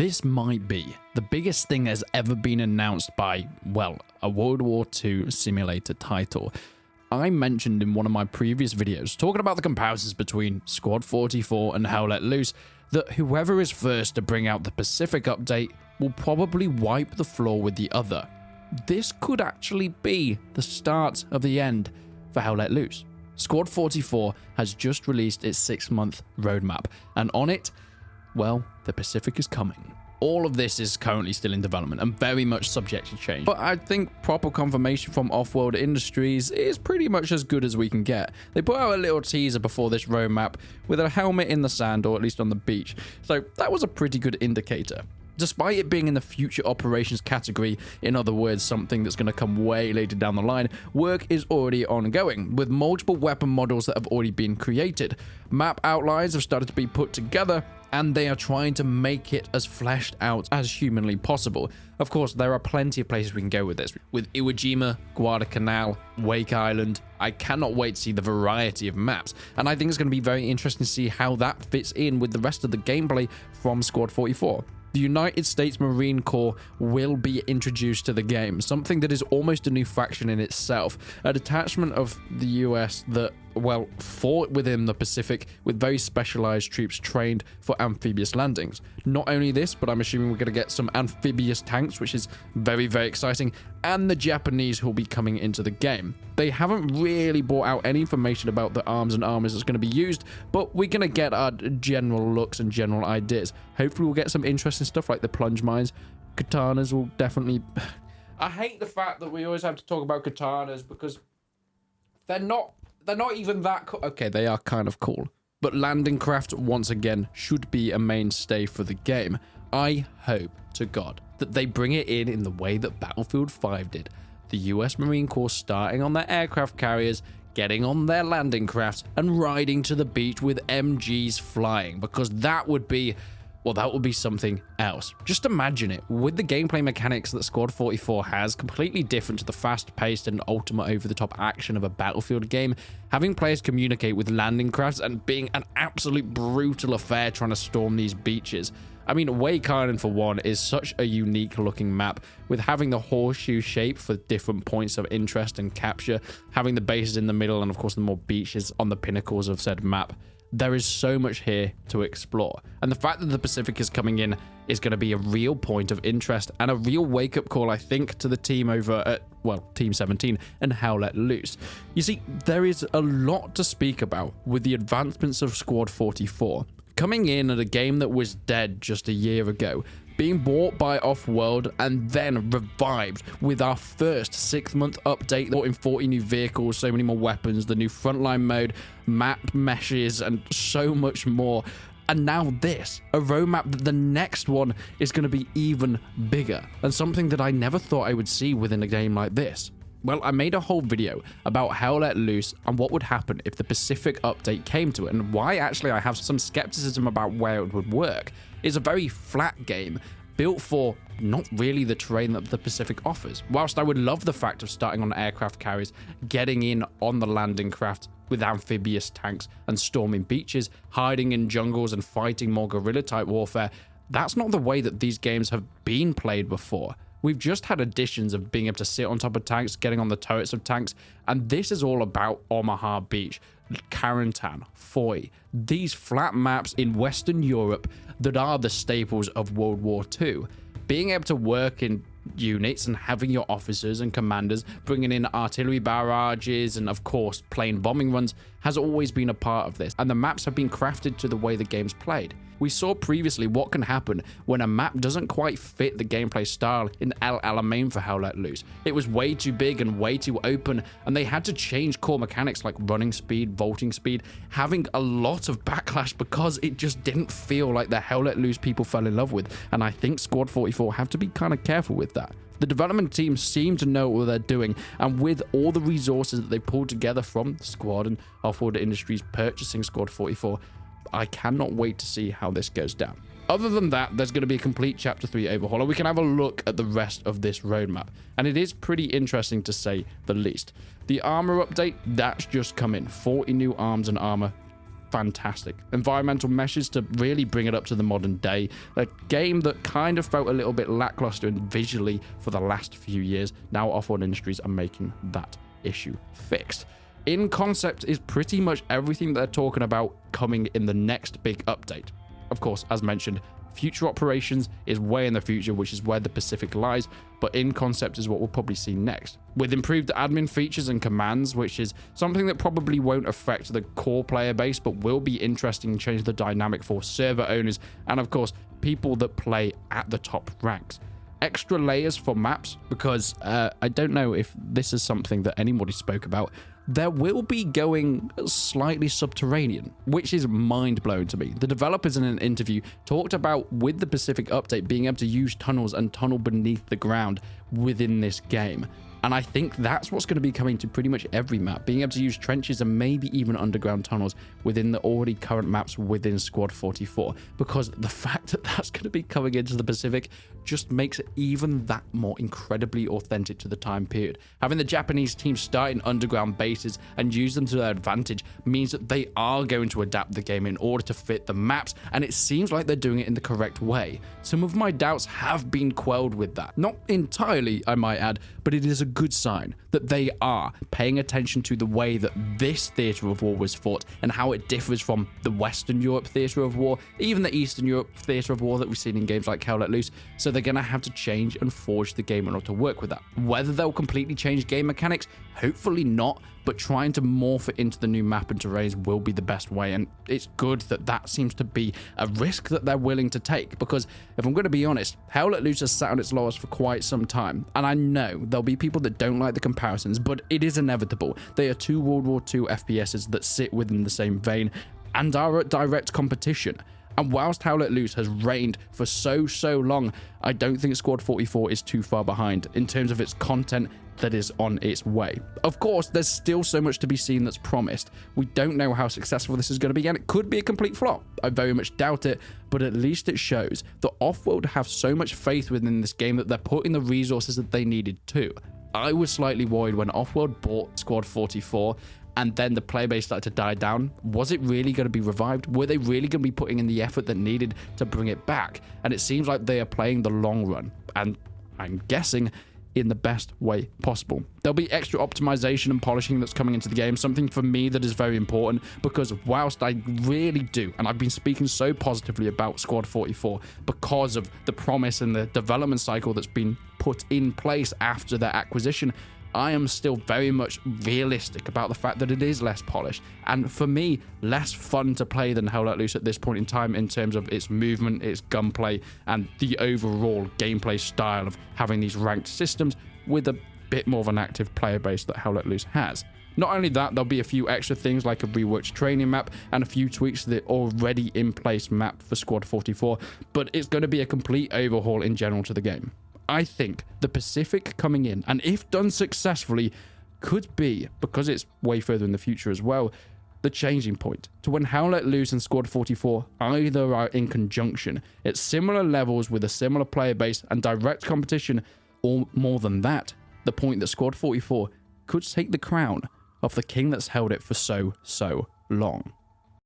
This might be the biggest thing that's ever been announced by, well, a World War II simulator title. I mentioned in one of my previous videos, talking about the comparisons between Squad 44 and Hell Let Loose, that whoever is first to bring out the Pacific update will probably wipe the floor with the other. This could actually be the start of the end for Hell Let Loose. Squad 44 has just released its 6-month roadmap, and on it, well, the Pacific is coming. All of this is currently still in development and very much subject to change. But I think proper confirmation from Off-World Industries is pretty much as good as we can get. They put out a little teaser before this roadmap with a helmet in the sand, or at least on the beach. So that was a pretty good indicator. Despite it being in the future operations category, in other words, something that's going to come way later down the line, work is already ongoing, with multiple weapon models that have already been created. Map outlines have started to be put together, and they are trying to make it as fleshed out as humanly possible. Of course, there are plenty of places we can go with this. With Iwo Jima, Guadalcanal, Wake Island, I cannot wait to see the variety of maps. And I think it's going to be very interesting to see how that fits in with the rest of the gameplay from Squad 44. The United States Marine Corps will be introduced to the game, something that is almost a new faction in itself, a detachment of the US that, well, fought within the Pacific with very specialized troops trained for amphibious landings. Not only this, but I'm assuming we're going to get some amphibious tanks, which is very, very exciting, and the Japanese who will be coming into the game. They haven't really brought out any information about the arms and armors that's going to be used, but we're going to get our general looks and general ideas. Hopefully we'll get some interesting stuff like the plunge mines. Katanas will definitely... I hate the fact that we always have to talk about katanas because they're not even that cool. Okay, they are kind of cool. But landing craft, once again, should be a mainstay for the game. I hope to God that they bring it in the way that Battlefield 5 did. The US Marine Corps starting on their aircraft carriers, getting on their landing crafts, and riding to the beach with MGs flying, because that would be... well, that would be something else. Just imagine it, with the gameplay mechanics that Squad 44 has, completely different to the fast-paced and ultimate over-the-top action of a Battlefield game, having players communicate with landing crafts and being an absolute brutal affair trying to storm these beaches. I mean, Wake Island, for one, is such a unique-looking map, with having the horseshoe shape for different points of interest and capture, having the bases in the middle, and of course the more beaches on the pinnacles of said map. There is so much here to explore, and the fact that the Pacific is coming in is going to be a real point of interest and a real wake-up call, I think, to the team over at, well, Team 17 and Hell Let Loose. You see, there is a lot to speak about with the advancements of Squad 44. Coming in at a game that was dead just a year ago, being bought by Off-World and then revived with our first 6-month update, brought in 40 new vehicles, so many more weapons, the new frontline mode, map meshes, and so much more. And now this, a roadmap that the next one is going to be even bigger, and something that I never thought I would see within a game like this. Well, I made a whole video about Hell Let Loose and what would happen if the Pacific update came to it, and why actually I have some skepticism about where it would work. It's a very flat game, built for not really the terrain that the Pacific offers. Whilst I would love the fact of starting on aircraft carriers, getting in on the landing craft with amphibious tanks and storming beaches, hiding in jungles and fighting more guerrilla-type warfare, that's not the way that these games have been played before. We've just had additions of being able to sit on top of tanks, getting on the turrets of tanks, and this is all about Omaha Beach, Carentan, Foy, these flat maps in Western Europe that are the staples of World War II. Being able to work in units and having your officers and commanders bringing in artillery barrages and of course plane bombing runs has always been a part of this, and the maps have been crafted to the way the game's played. We saw previously what can happen when a map doesn't quite fit the gameplay style in El Alamein for Hell Let Loose. It was way too big and way too open, and they had to change core mechanics like running speed, vaulting speed, having a lot of backlash because it just didn't feel like the Hell Let Loose people fell in love with, and I think Squad 44 have to be kind of careful with that. The development team seem to know what they're doing, and with all the resources that they pulled together from Squad and Off-World Industries purchasing Squad 44, I cannot wait to see how this goes down. Other than that, there's going to be a complete Chapter 3 overhaul, and we can have a look at the rest of this roadmap, and it is pretty interesting to say the least. The armor update, that's just come in. 40 new arms and armor. fantastic. Environmental meshes to really bring it up to the modern day. A game that kind of felt a little bit lackluster visually for the last few years. Now Offworld Industries are making that issue fixed. In concept is pretty much everything they're talking about coming in the next big update. Of course, as mentioned, future operations is way in the future, which is where the Pacific lies, but in concept is what we'll probably see next. With improved admin features and commands, which is something that probably won't affect the core player base, but will be interesting and change the dynamic for server owners and, of course, people that play at the top ranks. Extra layers for maps, because I don't know if this is something that anybody spoke about. There will be going slightly subterranean, which is mind-blowing to me. The developers in an interview talked about, with the Pacific update, being able to use tunnels and tunnel beneath the ground within this game. And I think that's what's going to be coming to pretty much every map, being able to use trenches and maybe even underground tunnels within the already current maps within Squad 44, because the fact that that's going to be coming into the Pacific just makes it even that more incredibly authentic to the time period. Having the Japanese team start in underground bases and use them to their advantage means that they are going to adapt the game in order to fit the maps, and it seems like they're doing it in the correct way. Some of my doubts have been quelled with that. Not entirely, I might add, but it is a good sign that they are paying attention to the way that this theatre of war was fought and how it differs from the Western Europe theatre of war, even the Eastern Europe theatre of war that we've seen in games like Hell Let Loose. So they're going to have to change and forge the game in order to work with that. Whether they'll completely change game mechanics, hopefully not, but trying to morph it into the new map and terrains will be the best way, and it's good that that seems to be a risk that they're willing to take, because if I'm going to be honest, Hell Let Loose has sat on its laurels for quite some time, and I know there'll be people that don't like the comparisons, but it is inevitable. They are two World War II FPSs that sit within the same vein and are at direct competition. And whilst Hell Let Loose has reigned for so long, I don't think Squad 44 is too far behind in terms of its content that is on its way. Of course, there's still so much to be seen that's promised. We don't know how successful this is going to be, and it could be a complete flop. I very much doubt it, but at least it shows that Offworld have so much faith within this game that they're putting the resources that they needed to. I was slightly worried when Offworld bought Squad 44 and then the player base started to die down. Was it really going to be revived? Were they really going to be putting in the effort that needed to bring it back? And it seems like they are playing the long run, and I'm guessing in the best way possible. There'll be extra optimization and polishing that's coming into the game, something for me that is very important, because whilst I really do, and I've been speaking so positively about Squad 44 because of the promise and the development cycle that's been put in place after their acquisition, I am still very much realistic about the fact that it is less polished, and for me, less fun to play than Hell Let Loose at this point in time in terms of its movement, its gunplay, and the overall gameplay style of having these ranked systems with a bit more of an active player base that Hell Let Loose has. Not only that, there'll be a few extra things like a reworked training map and a few tweaks to the already in place map for Squad 44, but it's going to be a complete overhaul in general to the game. I think the Pacific coming in, and if done successfully, could be, because it's way further in the future as well, the changing point to when Hell Let Loose and Squad 44 either are in conjunction at similar levels with a similar player base and direct competition, or more than that, the point that Squad 44 could take the crown of the king that's held it for so long.